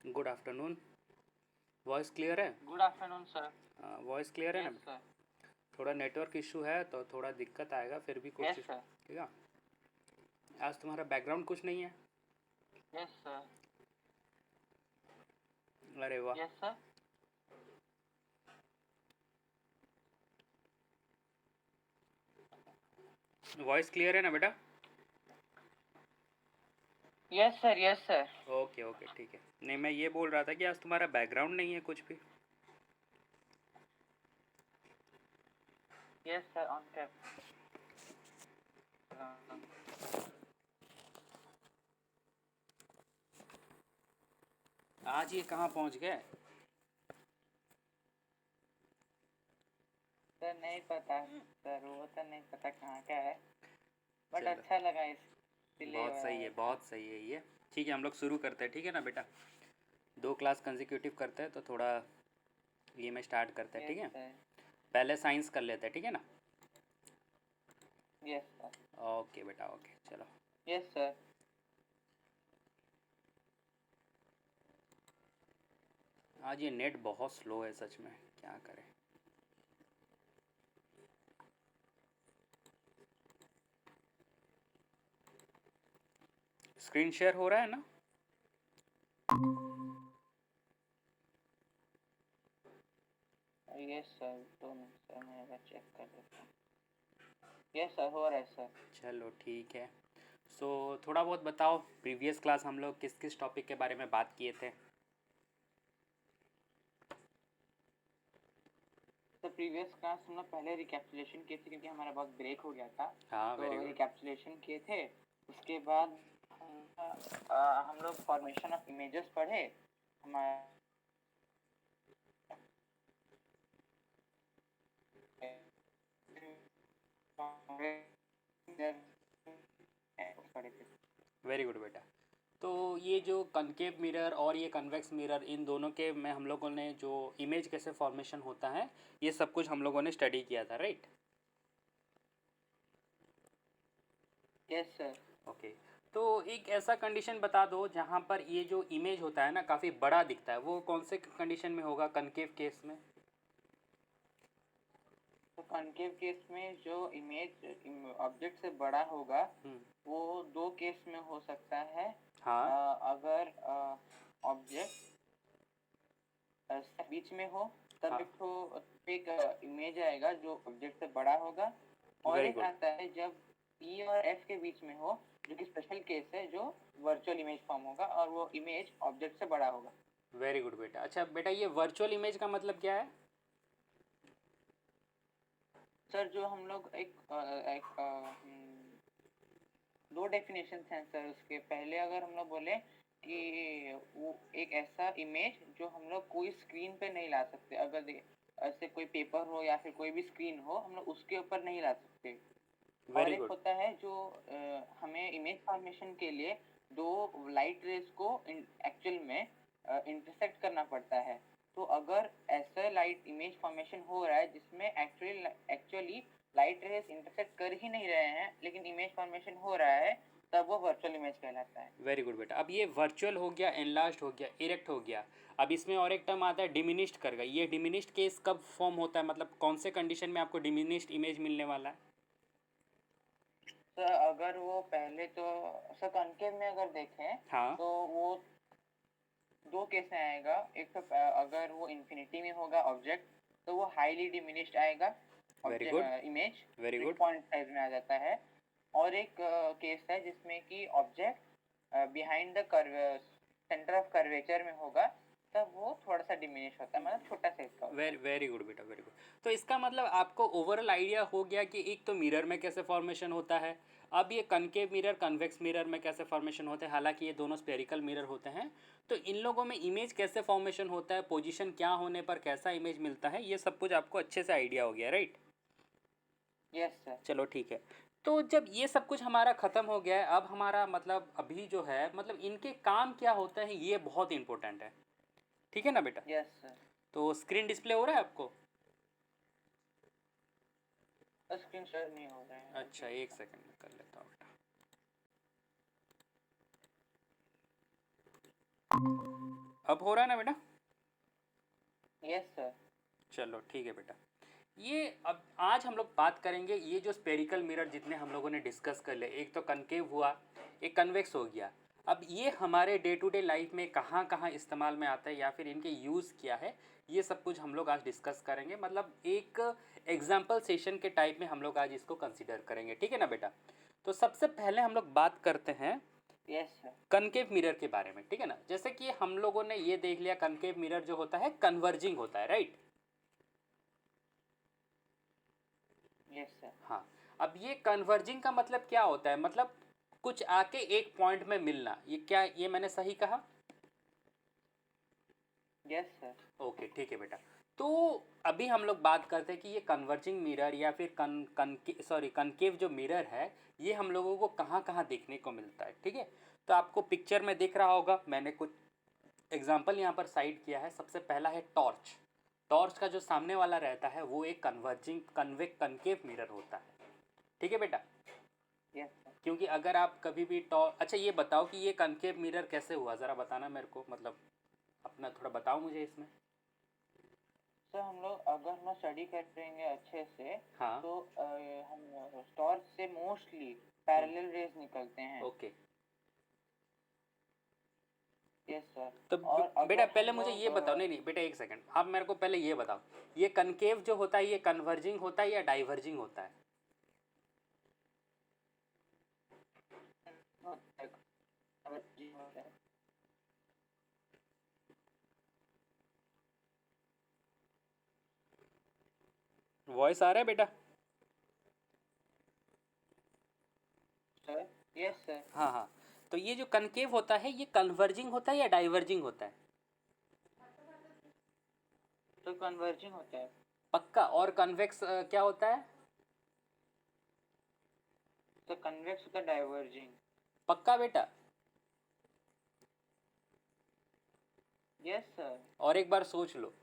Good afternoon. Voice clear है? Good afternoon sir. Voice clear है ना? Yes sir. थोड़ा नेटवर्क इशू है तो थोड़ा दिक्कत आएगा, फिर भी यस कोशिश। सर। ठीक है। आज तुम्हारा बैकग्राउंड कुछ नहीं है? Yes sir. अरे वाह। Yes sir. वॉइस क्लियर है ना बेटा? Yes sir. Yes sir. Okay okay ठीक है। नहीं, मैं ये बोल रहा था कि आज तुम्हारा बैकग्राउंड नहीं है कुछ भी। Yes sir on cap. आज ये कहाँ पहुँच गए? सर नहीं पता सर, वो तो नहीं पता कहाँ का है, बट चलो, अच्छा लगा इसलिए बहुत सही है, बहुत सही है ये। ठीक है, हम लोग शुरू करते हैं, ठीक है ना बेटा? 2 क्लास कंसेक्यूटिव करते हैं तो थोड़ा ये में स्टार्ट करते हैं, ठीक यस है? सर। पहले साइंस कर लेते हैं, ठीक है ना? Yes sir. ओके बेटा, ओके चलो। Yes sir. आज ये नेट बहुत स्लो है सच में, क्या करें। स्क्रीन शेयर हो रहा है ना? यस सर, 2 मिनट सर, मैं एक बार चेक कर देता हूँ। यस सर, हो रहा है सर। चलो ठीक है। सो थोड़ा बहुत बताओ, प्रीवियस क्लास हम लोग किस किस टॉपिक के बारे में बात किए थे? तो प्रीवियस क्लास हम लोग पहले रिकैप्चुलेशन किए थे क्योंकि हमारा बहुत ब्रेक हो गया था। हाँ, तो वेरी गुड। रिकैप्चुलेशन किए थे। उसके बाद हम लोग फॉर्मेशन ऑफ इमेजेस पढ़े। हमारे पढ़े थे। वेरी गुड बेटा। तो ये जो कनकेव मिरर और ये कन्वेक्स मिरर, इन दोनों के में हम लोगों ने जो इमेज कैसे फॉर्मेशन होता है, ये सब कुछ हम लोगों ने स्टडी किया था, राइट? Yes sir. ओके। तो एक ऐसा कंडीशन बता दो जहाँ पर ये जो इमेज होता है ना काफ़ी बड़ा दिखता है, वो कौन से कंडीशन में होगा कनकेव केस में? तो कॉनकेव केस में जो इमेज ऑब्जेक्ट से बड़ा होगा वो 2 केस में हो सकता है। हाँ। अगर ऑब्जेक्ट बीच में हो तब हाँ, एक तो एक इमेज आएगा जो ऑब्जेक्ट से बड़ा होगा, और वेरी एक गुड। आता है जब ई और एफ के बीच में हो, जो कि स्पेशल केस है, जो वर्चुअल इमेज फॉर्म होगा और वो इमेज ऑब्जेक्ट से बड़ा होगा। वेरी गुड बेटा। अच्छा बेटा, ये वर्चुअल इमेज का मतलब क्या है? सर जो हम लोग दो डेफिनेशन हैं सर उसके। पहले अगर हम लोग बोले कि वो एक ऐसा इमेज जो हम लोग कोई स्क्रीन पे नहीं ला सकते, अगर ऐसे कोई पेपर हो या फिर कोई भी स्क्रीन हो, हम लोग उसके ऊपर नहीं ला सकते। और वेरी एक गुड। होता है जो हमें इमेज फॉर्मेशन के लिए दो लाइट रेज को एक्चुअल में इंटरसेक्ट करना पड़ता है। तो अगर ऐसा लाइट इमेज फॉर्मेशन हो रहा है जिसमें एक्चुअली लाइट रेज इंटरसेक्ट कर ही नहीं रहे हैं लेकिन इमेज फॉर्मेशन हो रहा है, तब वो वर्चुअल इमेज कहलाता है। वेरी गुड बेटा। अब ये वर्चुअल हो गया, एनलार्ज्ड हो गया, इरेक्ट हो गया। अब इसमें और एक टर्म आता है डिमिनिश्ड कर गई। ये डिमिनिश्ड केस कब फॉर्म होता है, मतलब कौन से कंडीशन में आपको डिमिनिश्ड इमेज मिलने वाला है? सर अगर वो पहले तो सर कॉनकेव में अगर देखें हाँ। तो वो 2 केस में आएगा। एक तो अगर वो इन्फिनिटी में होगा ऑब्जेक्ट तो वो हाईली डिमिनिश्ड आएगा very good. Object image, very एक गुड। पॉइंट साइज में आ जाता है। और एक केस है जिसमें कि object behind the curve centre of curvature में होगा, तब वो थोड़ा सा डिमिनिश होता है, मतलब छोटा साइज का होता है। वेरी वेरी गुड बेटा, वेरी गुड। तो इसका मतलब आपको ओवरऑल आइडिया हो गया कि एक तो मिरर में कैसे फॉर्मेशन होता है। अब ये कनकेव मिरर, कन्वेक्स मिरर में कैसे फॉर्मेशन होते हैं, हालांकि ये दोनों स्पेरिकल मिरर होते हैं। तो इन लोगों में इमेज कैसे फॉर्मेशन होता है, पोजीशन क्या होने पर कैसा इमेज मिलता है, ये सब कुछ आपको अच्छे से आइडिया हो गया, राइट? Yes sir. चलो ठीक है। तो जब ये सब कुछ हमारा ख़त्म हो गया है, अब हमारा मतलब अभी जो है, मतलब इनके काम क्या होते हैं, ये बहुत इंपॉर्टेंट है। ठीक है ना बेटा? Yes sir. तो स्क्रीन डिस्प्ले हो रहा है आपको? स्क्रीन शेयर नहीं हो रहा है अच्छा, अभी। एक सेकंड में कर लेता हूँ बेटा। अब हो रहा है ना बेटा? Yes sir. चलो ठीक है बेटा। ये अब आज हम लोग बात करेंगे, ये जो स्पेरिकल मिरर जितने हम लोगों ने डिस्कस कर ले, एक तो कनकेव हुआ, एक कन्वेक्स हो गया। अब ये हमारे डे टू डे लाइफ में कहाँ कहाँ इस्तेमाल में आता है या फिर इनके यूज़ क्या है, ये सब कुछ हम लोग आज डिस्कस करेंगे। मतलब एक एग्जाम्पल सेशन के टाइप में हम लोग आज इसको कंसिडर करेंगे, ठीक है ना बेटा? तो सबसे पहले हम लोग बात करते हैं यस सर। कनकेव मिरर के बारे में, ठीक है ना? जैसे कि हम लोगों ने ये देख लिया, कनकेव मिरर जो होता है कन्वर्जिंग होता है, राइट? Yes sir. हाँ। अब ये कन्वर्जिंग का मतलब क्या होता है? मतलब कुछ आके एक पॉइंट में मिलना, ये क्या, ये मैंने सही कहा? Yes sir. ओके ठीक है बेटा। तो अभी हम लोग बात करते हैं कि ये कन्वर्जिंग मिरर या फिर कनकेव जो मिरर है, ये हम लोगों को कहाँ कहाँ देखने को मिलता है, ठीक है? तो आपको पिक्चर में दिख रहा होगा, मैंने कुछ एग्जाम्पल यहाँ पर साइड किया है। सबसे पहला है टॉर्च। टॉर्च का जो सामने वाला रहता है वो एक कनकेव मिरर होता है, ठीक है बेटा? Yes sir. क्योंकि अगर आप कभी भी अच्छा ये बताओ कि ये कनकेव मिरर कैसे हुआ, ज़रा बताना मेरे को, मतलब अपना थोड़ा बताओ मुझे इसमें। सर हम लोग अगर हम स्टडी करेंगे अच्छे से, हाँ। तो हम टॉर्च से मोस्टली पैरेलल रेज निकलते हैं। ओके। Yes sir. तो और बेटा अगर पहले हम मुझे ये लोग बताओ, नहीं नहीं बेटा एक सेकंड, आप मेरे को पहले ये बताओ, ये कनकेव जो होता है ये कन्वर्जिंग होता है या डाइवर्जिंग होता है? वॉइस आ रहा है बेटा? सर। Yes sir. हाँ हाँ। तो ये जो कनकेव होता है ये कन्वर्जिंग होता है या डाइवर्जिंग होता है? तो कन्वर्जिंग होता है। पक्का? और कन्वेक्स क्या होता है? तो कन्वेक्स होता है डाइवर्जिंग। पक्का बेटा? Yes sir. और एक बार सोच लो।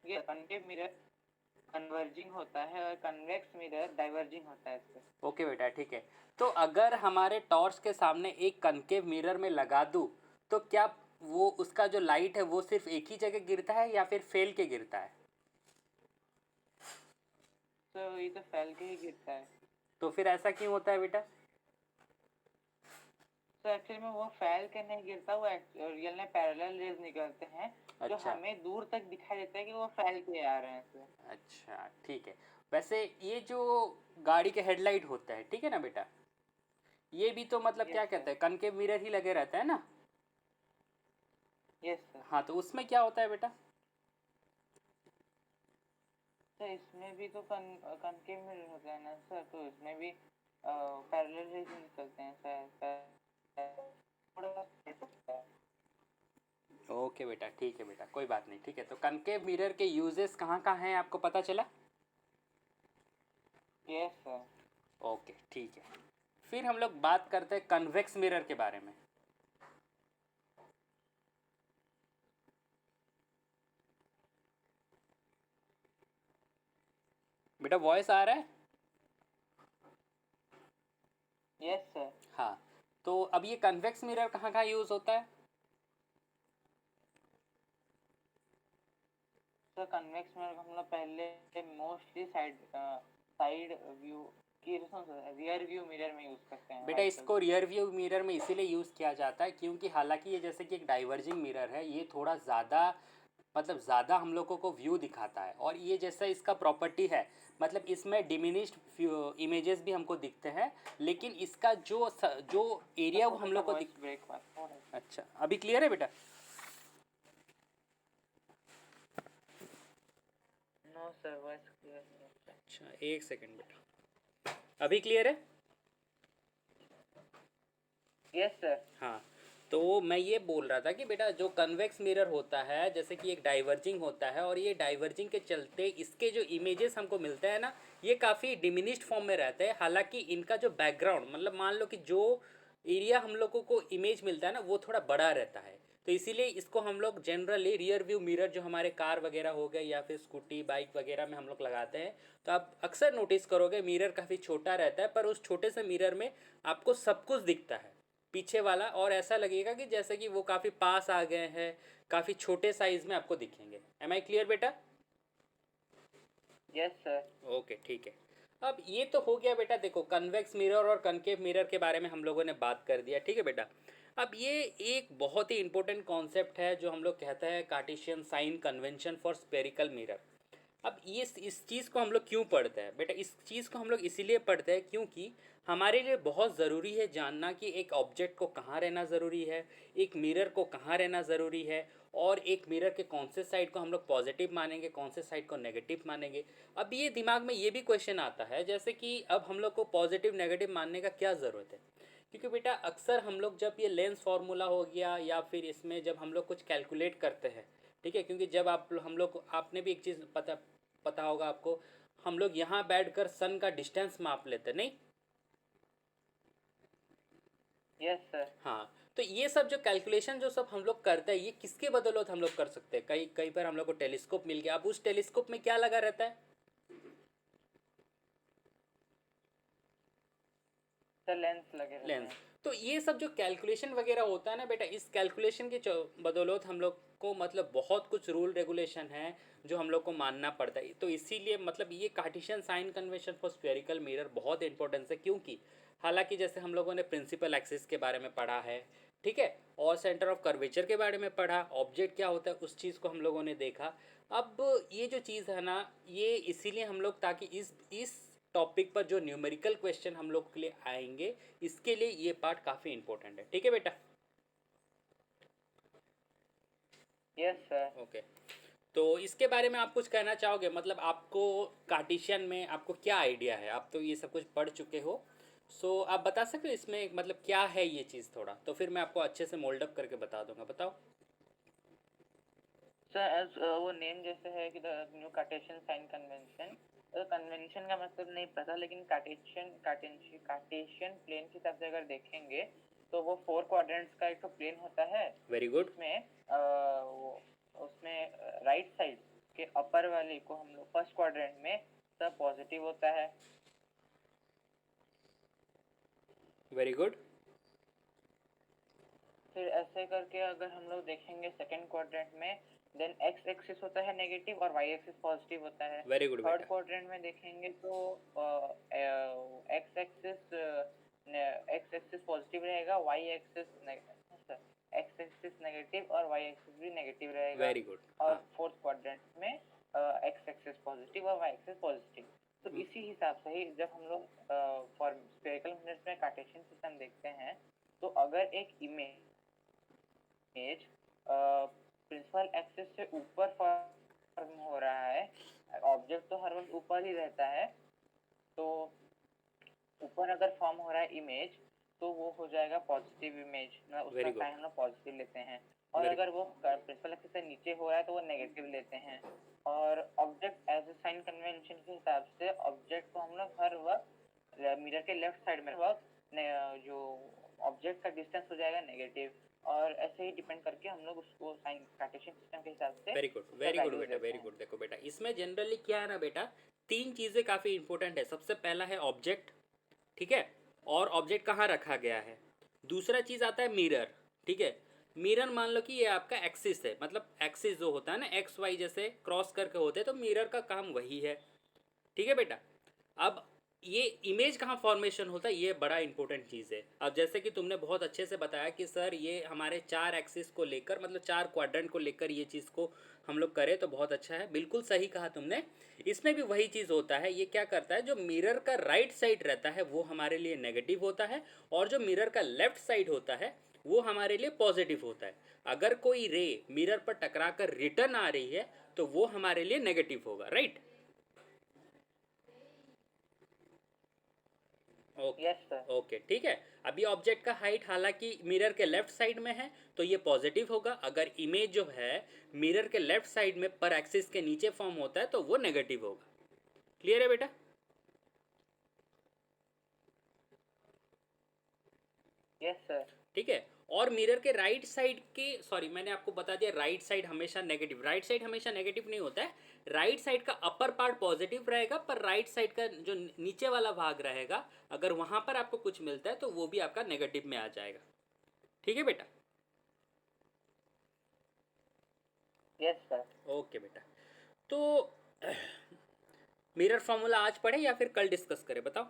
ये कनकेव मिरर कन्वर्जिंग होता है और कन्वेक्स मिरर डाइवर्जिंग होता है सर। ओके बेटा ठीक है। तो अगर हमारे टॉर्च के सामने एक कनकेव मिरर में लगा दूँ, तो क्या वो उसका जो लाइट है वो सिर्फ एक ही जगह गिरता है या फिर फैल के गिरता है? तो ये तो फैल के ही गिरता है। तो फिर ऐसा क्यों होता है बेटा? तो एक्चुअली में वो फैल के नहीं गिरता, वो रियल में पैरेलल रेज निकलते हैं जो अच्छा हमें दूर तक दिखाई देता है कि वो फैल के आ रहे हैं सर। अच्छा ठीक है। वैसे ये जो गाड़ी के हेडलाइट होता है, ठीक है ना बेटा, ये भी तो मतलब क्या यस कहते सर। हैं, कनकेव मिरर ही लगे रहता है ना? Yes sir. हाँ, तो उसमें क्या होता है बेटा? सर इसमें भी तो कनकेव मिरर होता है ना सर, तो इसमें भी पैरेलल रेज निकलते हैं सर। थोड़ा होता है। ओके बेटा ठीक है बेटा, कोई बात नहीं, ठीक है। तो कनकेव मिरर के यूजेस कहाँ कहाँ हैं आपको पता चला? Yes sir. ओके ठीक है। फिर हम लोग बात करते हैं कन्वेक्स मिरर के बारे में। बेटा वॉइस आ रहा है? Yes sir. हाँ। तो अब ये कन्वेक्स मिरर कहाँ कहाँ यूज़ होता है? सर कन्वेक्स मिरर हम लोग पहले मोस्टली साइड व्यू की रियर व्यू मिरर में यूज करते हैं बेटा व्हीकल। इसको रियर व्यू मिरर में इसीलिए यूज़ किया जाता है क्योंकि हालांकि ये जैसे कि एक डाइवर्जिंग मिरर है, ये थोड़ा ज़्यादा मतलब ज़्यादा हम लोगों को व्यू दिखाता है, और ये जैसा इसका प्रॉपर्टी है, मतलब इसमें डिमिनिश्ड इमेजेस भी हमको दिखते हैं, लेकिन इसका जो एरिया वो थोड़ा हम सा लोग को दिख। वॉइस ब्रेक हुआ थोड़ा सा। अच्छा अभी क्लियर है बेटा? नो सर वॉइस क्लियर नहीं है। अच्छा एक सेकेंड बेटा, अभी क्लियर है? Yes sir. हाँ। तो मैं ये बोल रहा था कि बेटा जो कन्वेक्स मिरर होता है जैसे कि एक डाइवर्जिंग होता है, और ये डाइवर्जिंग के चलते इसके जो इमेजेस हमको मिलते हैं ना, ये काफ़ी डिमिनिश्ड फॉर्म में रहते हैं। हालांकि इनका जो बैकग्राउंड, मतलब मान लो कि जो एरिया हम लोगों को इमेज मिलता है ना वो थोड़ा बड़ा रहता है, तो इसीलिए इसको हम लोग जनरली रियर व्यू मिरर जो हमारे कार वगैरह हो गए या फिर स्कूटी बाइक वगैरह में हम लोग लगाते हैं, तो आप अक्सर नोटिस करोगे मिरर काफ़ी छोटा रहता है, पर उस छोटे से मिरर में आपको सब कुछ दिखता है, पीछे वाला, और ऐसा लगेगा कि जैसे कि वो काफ़ी पास आ गए हैं, काफ़ी छोटे साइज में आपको दिखेंगे। एम आई क्लियर बेटा? Yes sir. ओके ठीक है। अब ये तो हो गया बेटा, देखो कन्वेक्स मिरर और कनकेव मिरर के बारे में हम लोगों ने बात कर दिया, ठीक है बेटा। अब ये एक बहुत ही इंपॉर्टेंट कॉन्सेप्ट है जो हम लोग कहते हैं Cartesian sign convention for spherical mirror. अब ये इस चीज़ को हम लोग क्यों पढ़ते हैं बेटा? इस चीज़ को हम लोग इसीलिए पढ़ते हैं क्योंकि हमारे लिए बहुत ज़रूरी है जानना कि एक ऑब्जेक्ट को कहाँ रहना ज़रूरी है, एक मिरर को कहाँ रहना ज़रूरी है, और एक मिरर के कौन से साइड को हम लोग पॉजिटिव मानेंगे, कौन से साइड को नेगेटिव मानेंगे। अब ये दिमाग में ये भी क्वेश्चन आता है जैसे कि अब हम लोग को पॉजिटिव नेगेटिव मानने का क्या ज़रूरत है? क्योंकि बेटा अक्सर हम लोग जब ये लेंस फार्मूला हो गया या फिर इसमें जब हम लोग कुछ कैलकुलेट करते हैं, ठीक है, क्योंकि जब आप हम लोग आपने भी एक चीज़ पता पता होगा आपको, हम लोग यहाँ बैठकर सन का डिस्टेंस माप लेते नहीं? Yes sir. हाँ, तो ये सब जो कैलकुलेशन जो सब हम लोग करते हैं, ये किसके बदौलत हम लोग कर सकते हैं? कई कई बार हम लोग को टेलीस्कोप मिल गया। अब उस टेलीस्कोप में क्या लगा रहता है? सर लेंस लगे रहते लेंस। हैं। तो ये सब जो कैलकुलेशन वगैरह होता है ना बेटा, इस कैलकुलेशन की बदौलत हम लोग को मतलब बहुत कुछ रूल रेगुलेशन है जो हम लोग को मानना पड़ता है। तो इसीलिए मतलब ये Cartesian sign convention for spherical mirror बहुत इंपॉर्टेंस है, क्योंकि हालांकि जैसे हम लोगों ने प्रिंसिपल एक्सिस के बारे में पढ़ा है, ठीक है, और सेंटर ऑफ कर्वेचर के बारे में पढ़ा, ऑब्जेक्ट क्या होता है उस चीज़ को हम लोगों ने देखा। अब ये जो चीज़ है ना, ये इसीलिए हम लोग ताकि इस टॉपिक पर जो न्यूमेरिकल क्वेश्चन हम लोग के लिए आएंगे, इसके लिए ये पार्ट काफ़ी इंपॉर्टेंट है, ठीक है बेटा? Yes sir. ओके। तो इसके बारे में आप कुछ कहना चाहोगे? मतलब आपको कार्टेशियन में आपको क्या आइडिया है? आप तो ये सब कुछ पढ़ चुके हो, सो आप बता सकते हो इसमें मतलब क्या है ये चीज़ थोड़ा, तो फिर मैं आपको अच्छे से मोल्ड अप करके बता दूंगा। बताओ। सर एज वो नेम जैसे है कि the new Cartesian sign convention, convention का मतलब नहीं पता, लेकिन कार्टेशियन प्लेन के हिसाब से अगर देखेंगे तो वो 4 क्वाड्रेंट्स का एक तो प्लेन होता है। Very good. उसमें राइट साइड के अपर वाले को हम लोग फर्स्ट क्वाड्रेंट में सब पॉजिटिव होता है। Very good. फिर ऐसे करके अगर हम लोग देखेंगे सेकंड क्वाड्रेंट में, देन एक्स एक्सिस होता है नेगेटिव और वाई एक्सिस पॉजिटिव होता है। वेरी गुड थर्ड बेटा। क्वाड्रेंट में देखेंगे तो एक्स एक्सिस पॉजिटिव रहेगा, वाई एक्सिस नेगेटिव और वाई एक्सिस भी नेगेटिव रहेगा। Very good. और हाँ। फोर्थ क्वाड्रेंट में एक्स एक्सिस पॉजिटिव और वाई एक्सिस पॉजिटिव। तो इसी हिसाब से ही जब हम लोग फॉर स्फेरिकल मिरर्स में कार्टेशियन सिस्टम देखते हैं, तो अगर एक इमेज प्रिंसिपल एक्सिस से ऊपर फॉर्म हो रहा है, ऑब्जेक्ट तो हर वक्त ऊपर ही रहता है, तो ऊपर अगर फॉर्म हो रहा है इमेज तो वो हो जाएगा पॉजिटिव इमेज, उसका वेरी गुड। साइन हम लोग पॉजिटिव लेते हैं। और वेरी अगर वो प्रिंसिपल एक्सिस से नीचे हो रहा है तो वो नेगेटिव लेते हैं। और object as a sign convention के हिसाब से ऑब्जेक्ट को हम लोग हर वक्त मिरर के लेफ्ट साइड में वक्त जो ऑब्जेक्ट का डिस्टेंस हो जाएगा नेगेटिव, और ऐसे ही डिपेंड करके हम लोग उसको साइन कार्टेशियन सिस्टम के हिसाब से वेरी गुड। उसका वेरी गुड वैल्यूज बेटा। देते वेरी हैं। गुड। देखो बेटा, इसमें जनरली क्या है ना बेटा, तीन चीज़ें काफ़ी इंपॉर्टेंट है। सबसे पहला है ऑब्जेक्ट, ठीक है, और ऑब्जेक्ट कहाँ रखा गया है। दूसरा चीज़ आता है मिरर, ठीक है। मिरर मान लो कि ये आपका एक्सिस है, मतलब एक्सिस जो होता है ना एक्स वाई जैसे क्रॉस करके होते हैं, तो मिरर का काम वही है, ठीक है बेटा। अब ये इमेज कहाँ फॉर्मेशन होता है, ये बड़ा इंपॉर्टेंट चीज़ है। अब जैसे कि तुमने बहुत अच्छे से बताया कि सर ये हमारे चार एक्सिस को लेकर मतलब चार क्वाड्रेंट को लेकर ये चीज़ को हम लोग करें तो बहुत अच्छा है, बिल्कुल सही कहा तुमने। इसमें भी वही चीज़ होता है। ये क्या करता है, जो मिरर का राइट साइड रहता है वो हमारे लिए नेगेटिव होता है, और जो मिरर का लेफ्ट साइड होता है वो हमारे लिए पॉजिटिव होता है। अगर कोई रे मिरर पर टकरा कर रिटर्न आ रही है तो वो हमारे लिए नेगेटिव होगा, right? Okay. Yes sir. Okay ठीक है। अभी ऑब्जेक्ट का हाइट हालांकि मिरर के लेफ्ट साइड में है तो ये पॉजिटिव होगा। अगर इमेज जो है मिरर के लेफ्ट साइड में पर एक्सिस के नीचे फॉर्म होता है तो वो नेगेटिव होगा। क्लियर है बेटा? Yes sir. ठीक है। और मिरर के राइट साइड के, सॉरी मैंने आपको बता दिया राइट साइड हमेशा नेगेटिव, राइट साइड हमेशा नेगेटिव नहीं होता है। राइट साइड का अपर पार्ट पॉजिटिव रहेगा, पर राइट साइड का जो नीचे वाला भाग रहेगा अगर वहां पर आपको कुछ मिलता है तो वो भी आपका नेगेटिव में आ जाएगा। ठीक है बेटा। Yes sir. ओके बेटा। तो मिरर फॉर्मूला आज पढ़े या फिर कल डिस्कस करें, बताओ।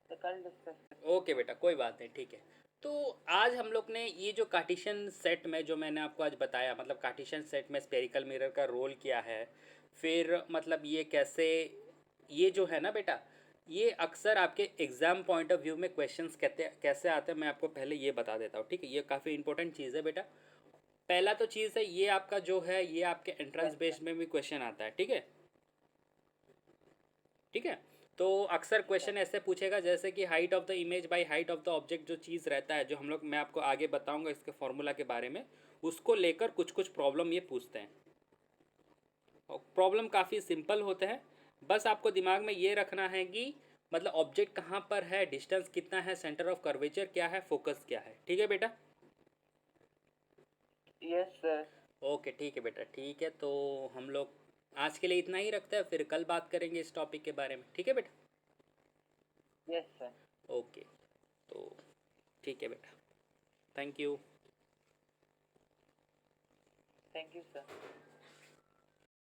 तो कल डिस्कस। ओके बेटा, कोई बात नहीं, ठीक है। तो आज हम लोग ने ये जो कार्टेशियन सेट में जो मैंने आपको आज बताया, मतलब कार्टेशियन सेट में स्फेरिकल मिरर का रोल क्या है, फिर मतलब ये कैसे, ये जो है ना बेटा, ये अक्सर आपके एग्ज़ाम पॉइंट ऑफ व्यू में क्वेश्चंस कहते कैसे आते हैं, मैं आपको पहले ये बता देता हूँ, ठीक है। ये काफ़ी इंपॉर्टेंट चीज़ है बेटा। पहला तो चीज़ है, ये आपका जो है ये आपके एंट्रेंस यस सर। बेस्ड में भी क्वेश्चन आता है, ठीक है। ठीक है। तो अक्सर क्वेश्चन ऐसे पूछेगा जैसे कि height of the image by height of the object, जो चीज़ रहता है, जो हम लोग, मैं आपको आगे बताऊंगा इसके फॉर्मूला के बारे में, उसको लेकर कुछ कुछ प्रॉब्लम ये पूछते हैं। और प्रॉब्लम काफ़ी सिंपल होते हैं। बस आपको दिमाग में ये रखना है कि मतलब ऑब्जेक्ट कहाँ पर है, डिस्टेंस कितना है, सेंटर ऑफ कर्वेचर क्या है, फोकस क्या है, ठीक है बेटा। Yes sir. ओके ठीक है बेटा, ठीक है। तो हम लोग आज के लिए इतना ही रखते हैं, फिर कल बात करेंगे इस टॉपिक के बारे में, ठीक है बेटा। Yes sir. ओके, तो ठीक है बेटा, thank you. Thank you sir.